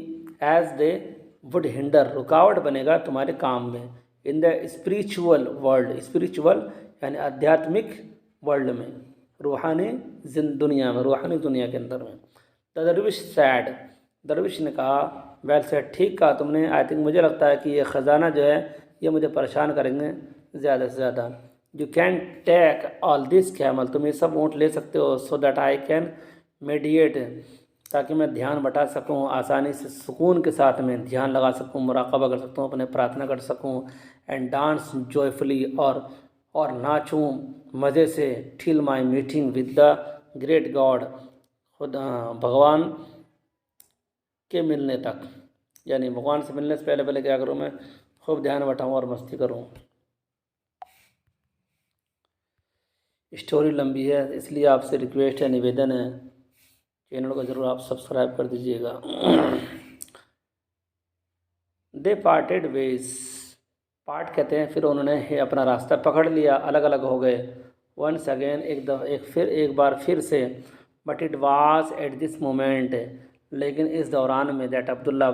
एज दे वुड हिंडर, रुकावट बनेगा तुम्हारे काम में, in the spiritual world, spiritual यानी आध्यात्मिक वर्ल्ड में, रूहानी दुनिया में, रूहानी दुनिया के अंदर में। द दरविश सैड, दरविश ने कहा, वेल सेड, ठीक कहा तुमने, आई थिंक, मुझे लगता है कि ये ख़जाना जो है ये मुझे परेशान करेंगे ज़्यादा से ज़्यादा। You can take all this camel, तुम ये सब ऊँट ले सकते हो, so that I can meditate, ताकि मैं ध्यान बटा सकूं, आसानी से सुकून के साथ में ध्यान लगा सकूं, मुराक़बा कर सकूं, अपने प्रार्थना कर सकूं, एंड डांस जॉयफुली, और नाचूं मज़े से, till my meeting with the great God, खुदा भगवान के मिलने तक, यानी भगवान से मिलने से पहले पहले क्या करूं, मैं खूब ध्यान बटाऊं और मस्ती करूं। स्टोरी लंबी है, इसलिए आपसे रिक्वेस्ट है, निवेदन है, चैनल को ज़रूर आप सब्सक्राइब कर दीजिएगा। दे पार्टेड वेज, पार्ट कहते हैं, फिर उन्होंने अपना रास्ता पकड़ लिया, अलग अलग हो गए। वंस अगेन, एक बार फिर से। But it was at this moment, लेकिन इस दौरान में, दैट अब्दुल्ला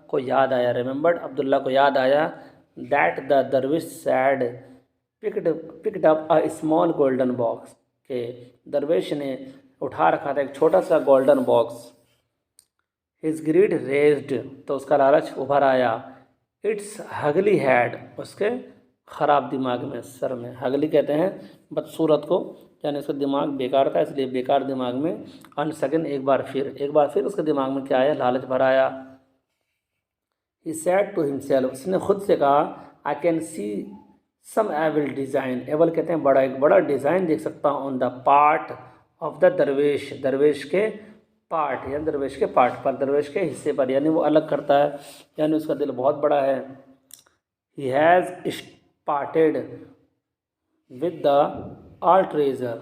को याद आया, रिमेंबर्ड, अब्दुल्ला को याद आया, that the dervish said picked up a small golden box, के दरवेश ने उठा रखा था एक छोटा सा golden box. His greed raised, तो उसका लालच उभर आया। इट्स हगली हैड, उसके ख़राब दिमाग में, सर में, हगली कहते हैं बदसूरत को, यानी उसका दिमाग बेकार था, इसलिए बेकार दिमाग में। अन सेकेंड, एक बार फिर उसके दिमाग में क्या आया, लालच भर आया। ही सैड टू हिमसेल्फ, उसने खुद से कहा, I can see some evil design, evil कहते हैं एक बड़ा डिज़ाइन देख सकता हूँ, on the part of the dervish, dervish के पार्ट, यानी दरवेश के पार्ट पर, दरवेश के हिस्से पर, यानी वो अलग करता है, यानी उसका दिल बहुत बड़ा है। He has started with the all treasure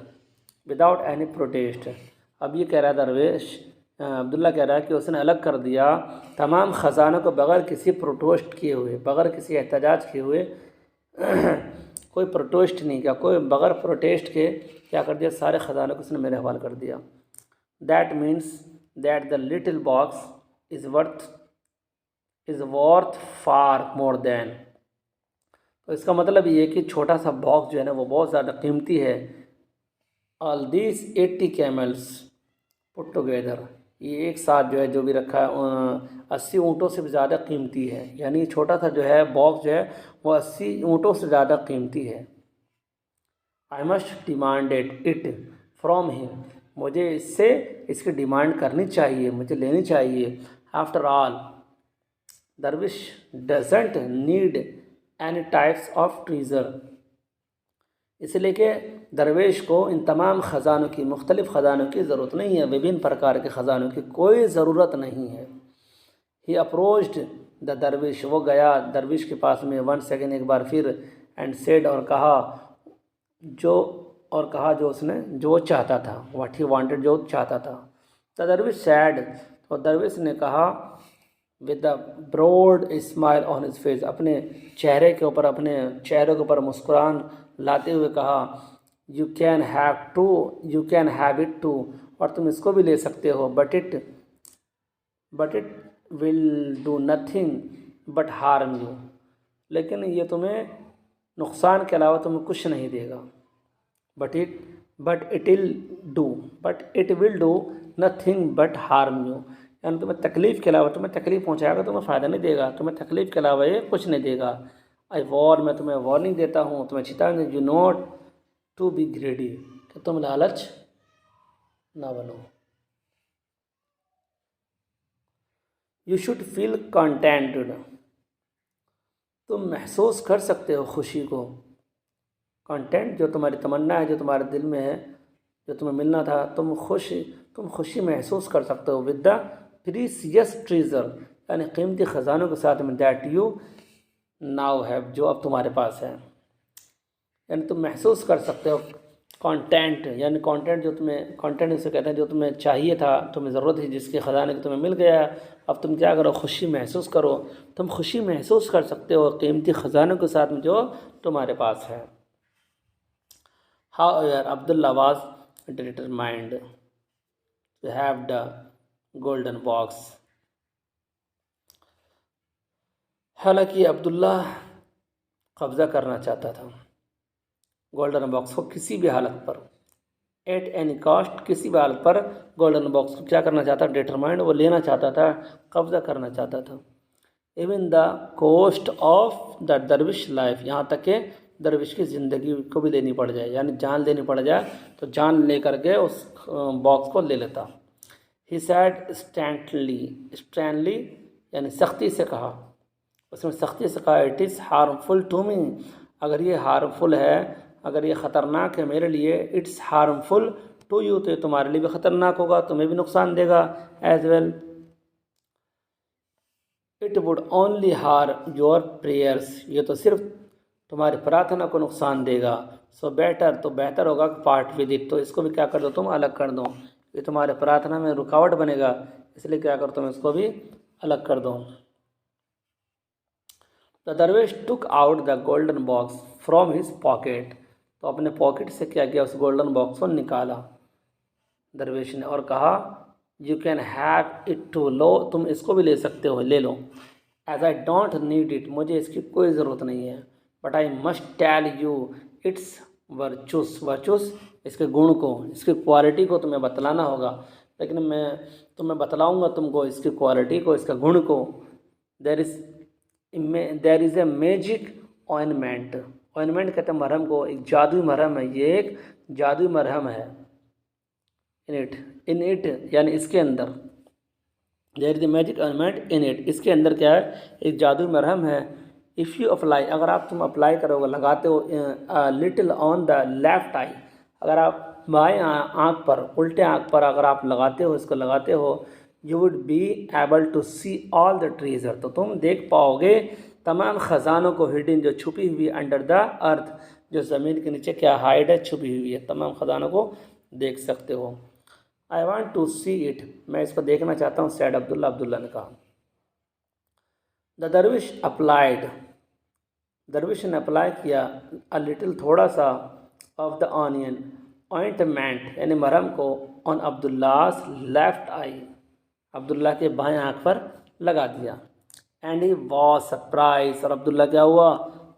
without any protest, अब ये कह रहा है दरवेश, अब्दुल्ला कह रहा है कि उसने अलग कर दिया तमाम ख़जानों को बग़ैर किसी प्रोटेस्ट किए हुए, बग़ैर किसी एहतजाज किए हुए, कोई प्रोटेस्ट नहीं किया, कोई बग़ैर प्रोटेस्ट के क्या कर दिया, सारे ख़जानों को उसने मेरे हवाले कर दिया। That means that the little box is worth far more than, तो इसका मतलब ये कि छोटा सा बॉक्स जो है ना, वो बहुत ज़्यादा कीमती है। All this 80 camels put together, ये एक साथ जो है, जो भी रखा है, 80 ऊँटों से भी ज़्यादा कीमती है, यानी छोटा सा जो है बॉक्स जो है वो 80 ऊँटों से ज़्यादा कीमती है। I must demanded it from him, मुझे इसकी डिमांड करनी चाहिए, मुझे लेनी चाहिए। After all Darwish doesn't need any types of treasure, इसलिए कि दरवेश को इन तमाम ख़जानों की, मुख्तलिफ़ ख़जानों की ज़रूरत नहीं है, विभिन्न प्रकार के ख़जानों की कोई ज़रूरत नहीं है। ही अप्रोच्ड द दरविश, वो गया दरविश के पास में, वन सेकेंड, एक बार फिर, एंड सेड, और कहा जो उसने, जो चाहता था, व्हाट ही वांटेड, जो चाहता था। द दरविश सैड, तो दरविश ने कहा, with the broad smile on his face, अपने चेहरे के ऊपर मुस्कुरान लाते हुए कहा, you can have it too, और तुम इसको भी ले सकते हो, but it will do nothing but harm you, लेकिन ये तुम्हें नुकसान के अलावा तुम्हें कुछ नहीं देगा। But it will do nothing but harm you, यानी तुम्हें तकलीफ़ के अलावा, तुम्हें तकलीफ़ पहुंचाएगा, तुम्हें फ़ायदा नहीं देगा, तुम्हें तकलीफ़ के अलावा ये कुछ नहीं देगा। आई वॉर, मैं तुम्हें वार्निंग देता हूँ, तुम्हें चेतावनी, you not to be greedy, कि तुम लालच ना बनो। यू शुड फील कंटेंटेड, तुम महसूस कर सकते हो खुशी को। कंटेंट जो तुम्हारी तमन्ना है, जो तुम्हारे दिल में है, जो तुम्हें मिलना था, तुम खुशी महसूस कर सकते हो। विद द प्रीसियस ट्रीजर, यानी कीमती ख़जानों के साथ में, दैट यू नाउ हैव, जो अब तुम्हारे पास है, यानी तुम महसूस कर सकते हो। कंटेंट, यानी कंटेंट जो तुम्हें, कंटेंट इसे कहते हैं जो तुम्हें चाहिए था, तुम्हें ज़रूरत थी, जिसके ख़जाने को तुम्हें मिल गया। अब तुम क्या करो, खुशी महसूस करो। तुम खुशी महसूस कर सकते हो कीमती ख़जानों के साथ में जो तुम्हारे पास है। However, Abdullah was determined to have the golden box. हालांकि अब्दुल्ला कब्ज़ा करना चाहता था गोल्डन बॉक्स को किसी भी हालत पर, एट एनी कॉस्ट, किसी भी हालत पर गोल्डन बॉक्स को क्या करना चाहता, डिटरमाइंड, वो लेना चाहता था, कब्ज़ा करना चाहता था। Even the cost of the dervish life, यहाँ तक कि दरविश की ज़िंदगी को भी लेनी पड़ जाए, यानी जान लेनी पड़ जाए, तो जान ले करके उस बॉक्स को ले लेता। ही सैड स्टैंडली, यानी सख्ती से कहा, उसने सख्ती से कहा, it is harmful to me, अगर ये हार्मफुल है, अगर ये ख़तरनाक है मेरे लिए, इट्स हार्मफुल टू यू, तो तुम्हारे लिए भी ख़तरनाक होगा, तुम्हें भी नुकसान देगा as well. It would only harm your prayers, ये तो सिर्फ तुम्हारी प्रार्थना को नुकसान देगा। सो बेटर, तो बेहतर होगा कि पार्ट विद इट, तो इसको भी क्या कर दो, तुम अलग कर दो, ये तुम्हारे प्रार्थना में रुकावट बनेगा, इसलिए क्या कर, तुम इसको भी अलग कर दो। द दरवेश took out the golden box from his pocket, तो अपने पॉकेट से क्या किया, उस गोल्डन बॉक्स को निकाला दरवेश ने, और कहा, you can have it too, लो तुम इसको भी ले सकते हो, ले लो। As I don't need it, मुझे इसकी कोई ज़रूरत नहीं है। But I must tell you its virtues, इसके गुण को, इसकी क्वालिटी को तुम्हें बतलाना होगा, लेकिन मैं तुम्हें बतलाऊँगा तुमको इसकी क्वालिटी को, इसका गुण को। There is a magic ointment, ointment कहते हैं मरहम को, एक जादुई मरहम है, ये एक जादुई मरहम है। इन इट यानी इसके अंदर, there is a magic ointment in it, इसके अंदर क्या है, एक जादुई मरहम है। इफ़ यू अप्लाई, अगर आप तुम अप्लाई करोगे, लगाते हो, लिटिल ऑन द लेफ्ट आई, अगर आप बाएं आँख पर, उल्टे आँख पर अगर आप लगाते हो, इसको लगाते हो, you would be able to see all the treasure, तो तुम देख पाओगे तमाम ख़जानों को, हिडन, जो छुपी हुई अंडर द अर्थ, जो ज़मीन के नीचे क्या हाइड है, छुपी हुई है, तमाम ख़जानों को देख सकते हो। I want to see it, मैं इसको देखना चाहता हूँ, सैड अब्दुल्ला ने कहा। द दरविश अप्लाइड, दरविश ने अप्लाई किया, अ लिटिल, थोड़ा सा, ऑफ द ऑनियन ऑइंटमेंट, यानी मरहम को, ऑन अब्दुल्लास लेफ्ट आई, अब्दुल्ला के बाएं आँख पर लगा दिया। एंड ही वॉज सरप्राइज, और अब्दुल्ला क्या हुआ,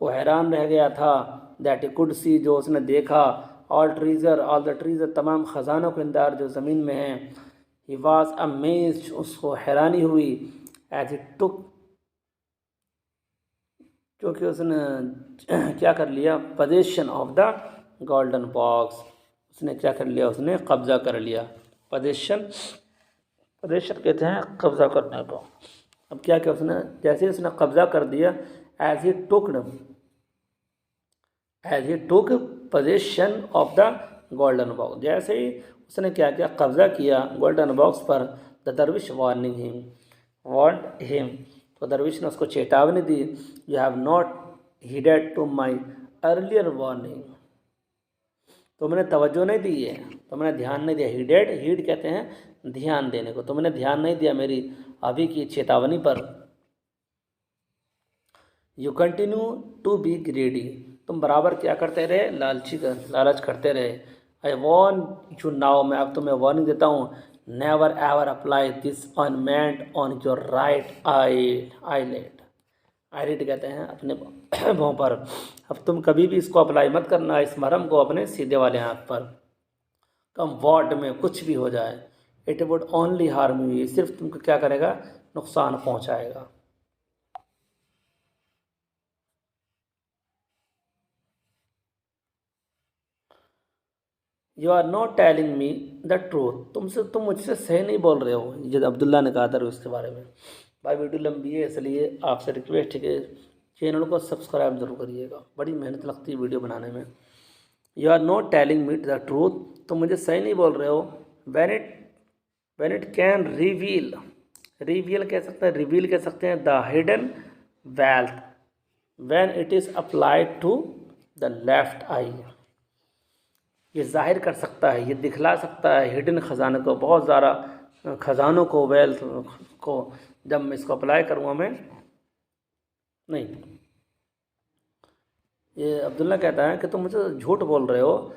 वो हैरान रह गया था, दैट ही कुड सी, जो उसने देखा, ऑल द ट्रीजर, तमाम ख़जानों के अंदर जो ज़मीन में हैं। ही वॉज अमेज्ड, उसको हैरानी हुई, एज ही टुक, क्योंकि उसने क्या कर लिया, possession of the golden box, उसने क्या कर लिया, उसने कब्ज़ा कर लिया। पोजेशन कहते हैं कब्ज़ा करने को। अब क्या किया उसने, जैसे उसने कब्ज़ा कर दिया, as he took possession of the golden box, जैसे ही उसने क्या किया, कब्ज़ा किया गोल्डन बॉक्स पर, द दरविश वार्निंग हिम, तो दरविश ने उसको चेतावनी दी, you have not heeded to my earlier warning, तुमने तवज्जो नहीं दी है, तुमने ध्यान नहीं दिया। हीड कहते हैं ध्यान देने को, तुमने ध्यान नहीं दिया मेरी अभी की चेतावनी पर। You continue to be greedy, तुम बराबर क्या करते रहे, लालच करते रहे। आई वॉर्न यू नाउ, मैं अब तुम्हें वार्निंग देता हूँ, never ever apply this ointment on your right eyelet. Eyelet कहते हैं अपने भौं पर। अब तुम कभी भी इसको अप्लाई मत करना, इस मरहम को अपने सीधे वाले हाथ पर। कम वार्ड में कुछ भी हो जाए, it would only harm you, ये सिर्फ तुमको क्या करेगा, नुकसान पहुंचाएगा। You are not telling me the truth, तुम मुझसे सही नहीं बोल रहे हो। ये अब्दुल्ला ने कहा था उसके बारे में। भाई वीडियो लंबी है इसलिए आपसे रिक्वेस्ट है कि चैनल को सब्सक्राइब जरूर करिएगा, बड़ी मेहनत लगती है वीडियो बनाने में। You are not telling me the truth, तुम मुझे सही नहीं बोल रहे हो। When it can reveal, reveal कह सकते हैं, रिवील कह सकते हैं the hidden wealth when it is applied to the left eye. ये जाहिर कर सकता है, ये दिखला सकता है हिडन ख़जाने को, बहुत ज़्यादा ख़जानों को, वेल्थ को, जब मैं इसको अप्लाई करूँगा मैं नहीं। ये अब्दुल्ला कहता है कि तुम मुझे झूठ बोल रहे हो।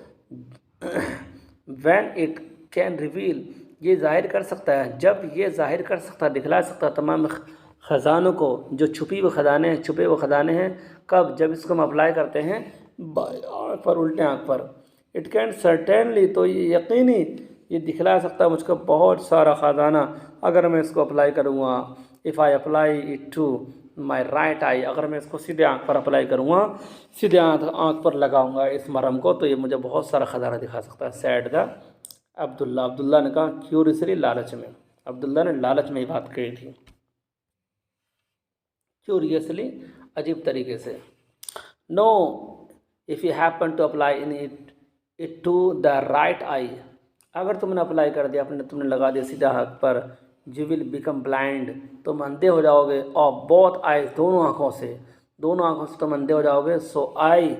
वैन इट कैन रिवील, ये जाहिर कर सकता है, जब ये जाहिर कर सकता है, दिखला सकता है तमाम ख़जानों को, जो छुपी हुए ख़जाने हैं, छुपे हुए ख़जाने हैं। कब, जब इसको हम अप्लाई करते हैं बाएं आँख पर, उल्टे आँख पर। इट कैन सर्टेनली, तो ये यकीनी ये दिखला सकता है मुझको बहुत सारा ख़जाना, अगर मैं इसको अप्लाई करूँगा। If I apply it to my right eye, अगर मैं इसको सीधे आँख पर अप्लाई करूँगा, सीधे आँख पर लगाऊंगा इस मरहम को, तो ये मुझे बहुत सारा ख़जाना दिखा सकता है। सैड द अब्दुल्ला ने कहा क्यूरियसली, लालच में। अब्दुल्ला ने लालच में ही बात कही थी, क्यूरियसली, अजीब तरीके से। No, if you happen to apply in it to the right eye, अगर तुमने अप्लाई कर दिया, तुमने लगा दिया सीधा हाथ पर, यू विल बिकम ब्लाइंड, तुम अंधे हो जाओगे। और बोथ आइज, दोनों आँखों से तुम अंधे हो जाओगे। सो आई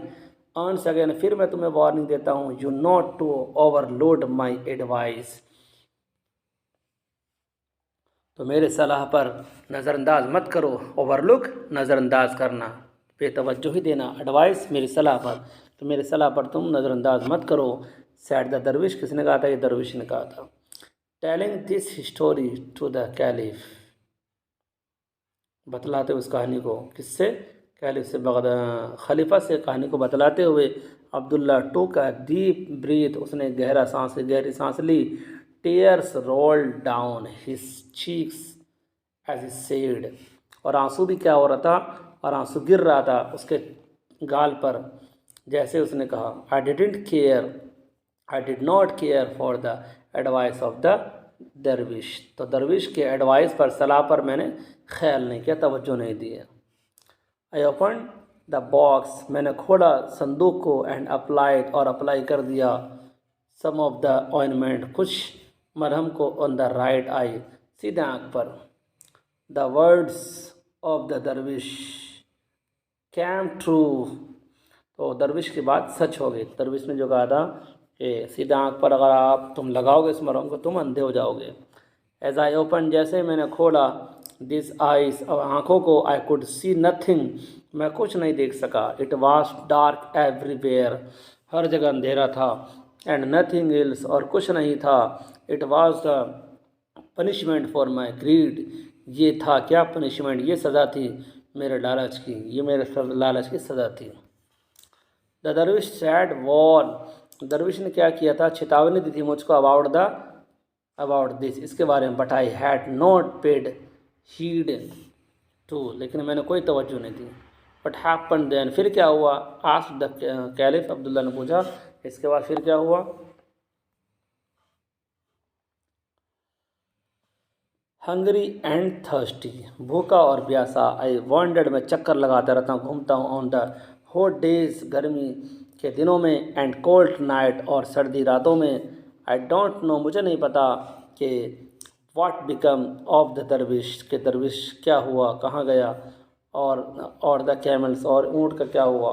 अर्न्स अगेन, फिर मैं तुम्हें वार्निंग देता हूँ, you not to overload my advice, तो मेरे सलाह पर नज़रअंदाज मत करो। ओवरलुक, नज़रअंदाज करना, बेतवज्जो ही देना। एडवाइस, मेरी सलाह पर, तो मेरी सलाह पर तुम नज़रअंदाज मत करो। सैड द दरविश, किसने कहा था, ये दरविश ने कहा था। Telling this story to the caliph, बतलाते उस कहानी को, किससे, कैलिफ से, खलीफा से कहानी को बतलाते हुए अब्दुल्ला टूक अ डीप ब्रीथ, उसने गहरी सांस ली। Tears roll down his cheeks as he said, और आंसू भी क्या हो रहा था, और आंसू गिर रहा था उसके गाल पर, जैसे उसने कहा, I did not care for the advice of the dervish, तो दरविश के एडवाइस पर, सलाह पर मैंने ख्याल नहीं किया, तवज्जो नहीं दी है। आई ओपन द बॉक्स, मैंने खोला संदूक को, एंड अप्लाइड, और अप्लाई कर दिया, सम ऑफ द ऑइनमेंट, कुछ मरहम को, ऑन द राइट आई, सीधे आँख पर। The words of the dervish came true, तो दरविश की बात सच हो गई। दरविश ने जो कहा था कि सीधे आँख पर अगर तुम लगाओगे इस मरहम को, तुम अंधे हो जाओगे। एज आई ओपन, जैसे मैंने खोला, दिस आइज, आँखों को, आई कुड सी नथिंग, मैं कुछ नहीं देख सका। इट वॉज डार्क एवरीवेयर, हर जगह अंधेरा था। एंड नथिंग एल्स, और कुछ नहीं था। It was the punishment for my greed, ये था क्या, पनिशमेंट, ये सज़ा थी मेरे लालच की, ये मेरे लालच की सज़ा थी। The dervish sad wall, Darwish ने क्या किया था, चेतावनी दी थी मुझको, अबाउट दिस, इसके बारे में। But I had not paid heed to, लेकिन मैंने कोई तवज्जो नहीं दी। बट हैपन देन, फिर क्या हुआ, आस्क्ड द कैलिफ, अब्दुल्ला ने पूछा, इसके बाद फिर क्या हुआ। हंगरी एंड थर्स्टी, भूखा और प्यासा। आई वॉन्डेड, मैं चक्कर लगाता रहता हूँ, घूमता हूँ। ऑन द हॉट डेज, गर्मी के दिनों में। एंड कोल्ड नाइट, और सर्दी रातों में। आई डोंट नो, मुझे नहीं पता कि what become of the Darwish, के दरविश क्या हुआ, कहाँ गया। और द कैमल्स, और ऊँट का क्या हुआ।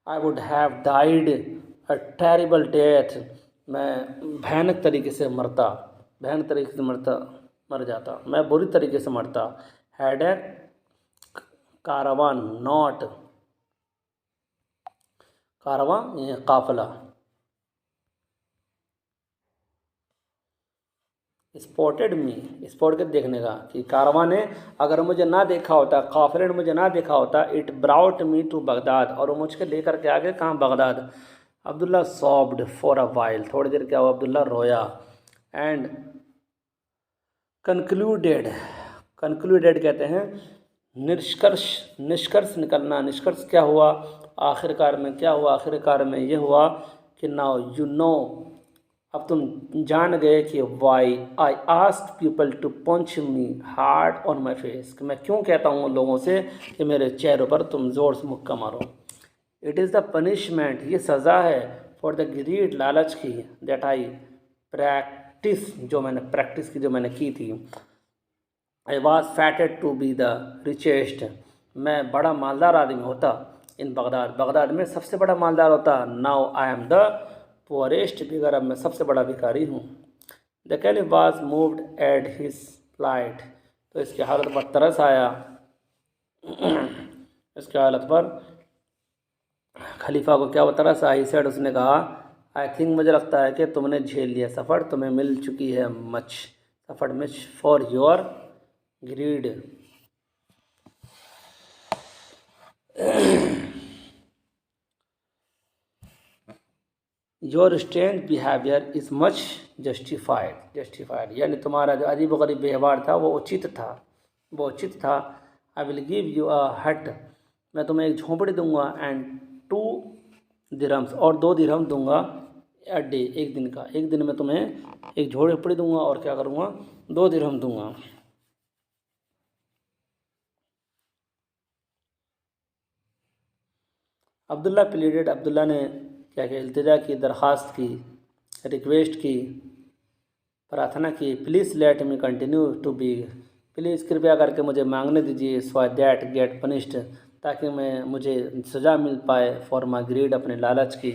I would have died a terrible death, मैं भयानक तरीके से मर जाता, मैं बुरी तरीके से मरता। हैड ए कारवां, नॉट कारवां, ये काफिला। स्पॉटेड मी, स्पॉट के देखने का, कि कारवां ने अगर मुझे ना देखा होता, काफिले ने मुझे ना देखा होता, it brought me to Baghdad, और वो मुझको लेकर के आगे कहाँ, Baghdad. Abdullah sobbed for a while, थोड़ी देर क्या हुआ, अब्दुल्ला रोया। एंड कंक्लूडेड, कंक्लूडेड कहते हैं निष्कर्ष, निष्कर्ष निकलना, निष्कर्ष क्या हुआ, आखिरकार में क्या हुआ, आखिरकार में ये हुआ कि नाउ यू नो, अब तुम जान गए कि why I ask people to punch me hard on my face, कि मैं क्यों कहता हूँ लोगों से कि मेरे चेहरे पर तुम ज़ोर से मुक्का मारो। इट इज़ द पनिशमेंट, ये सज़ा है, फॉर द ग्रीड, लालच की, दैट आई प्रैक्टिस, जो मैंने प्रैक्टिस की, जो मैंने की थी। I was fated to be the richest, मैं बड़ा मालदार आदमी होता इन बगदाद, बगदाद में सबसे बड़ा मालदार होता। Now I am the poorest beggar, अब मैं सबसे बड़ा भिखारी हूँ। The caliph was moved at his plight, तो इसकी हालत पर तरस आया, इसकी हालत पर खलीफा को क्या वो तरस आई। सेड, उसने कहा, आई थिंक, मुझे लगता है कि तुमने झेल लिया सफ़र, तुम्हें मिल चुकी है much, suffer much for your greed. Your strange behaviour is much justified, justified यानी तुम्हारा जो अजीब गरीब व्यवहार था वो उचित था, वो उचित था। आई विल गिव यू अ हट, मैं तुम्हें एक झोंपड़ी दूंगा, एंड 2 दिरहम्स, और 2 दिरहम दूंगा, अ डे, एक दिन का, एक दिन में तुम्हें एक झोंपड़ी दूंगा, और क्या करूँगा, 2 दिरहम दूंगा। अब्दुल्ला प्लीडेड, अब्दुल्ला ने क्या किया, इल्तिजा की, दरख्वास्त की, रिक्वेस्ट की, प्रार्थना की। Please let me continue to be, please कृपया करके मुझे मांगने दीजिए, सो दैट गेट पनिश्ड, ताकि मुझे सज़ा मिल पाए, फॉर माई ग्रीड, अपने लालच की।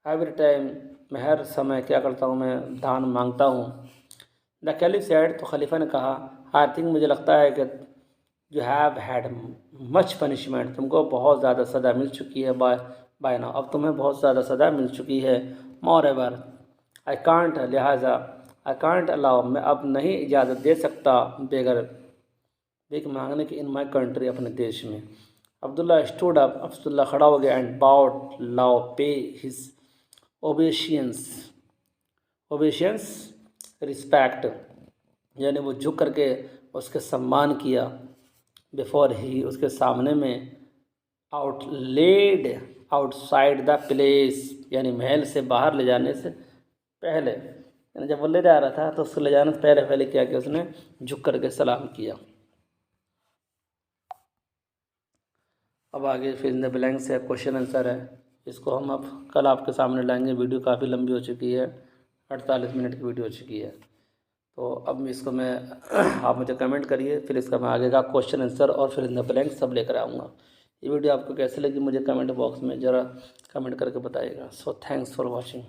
एवरी टाइम, मैं हर समय क्या करता हूँ, मैं दान मांगता हूँ। द कैलिफ सेड, तो खलीफा ने कहा, आई थिंक, मुझे लगता है कि you have had much punishment, तुमको बहुत ज़्यादा सज़ा मिल चुकी है, बाय नाउ, अब तुम्हें बहुत ज़्यादा सज़ा मिल चुकी है। मोर एवर आई कांट, लिहाजा आई कांट अलाउ, मैं अब नहीं इजाज़त दे सकता बेगर भीख मांगने की, इन माई कंट्री, अपने देश में। अब्दुल्ला स्टूड अप, अब्दुल्ला खड़ा हो गया, एंड बाउड लाउ पे हिज ओबेशियंस, ओबेशियंस रिस्पेक्ट, यानी वो झुक करके उसके सम्मान किया, बिफोर ही, उसके सामने में, आउटलेड, आउटसाइड द प्लेस, यानी महल से बाहर ले जाने से पहले, यानी जब वो ले जा रहा था तो उसको ले जाने से पहले पहले क्या किया, उसने झुक करके सलाम किया। अब आगे फिर इन द ब्लैंक्स है, क्वेश्चन आंसर है, इसको हम अब कल आपके सामने लाएंगे। वीडियो काफ़ी लंबी हो चुकी है, 48 मिनट की वीडियो हो चुकी है, तो अब इसको मैं आप मुझे कमेंट करिए, फिर इसका मैं आगे का क्वेश्चन आंसर और फिर इन द ब्लैंक्स सब लेकर आऊँगा। ये वीडियो आपको कैसे लगी मुझे कमेंट बॉक्स में ज़रा कमेंट करके बताइएगा। So thanks for watching.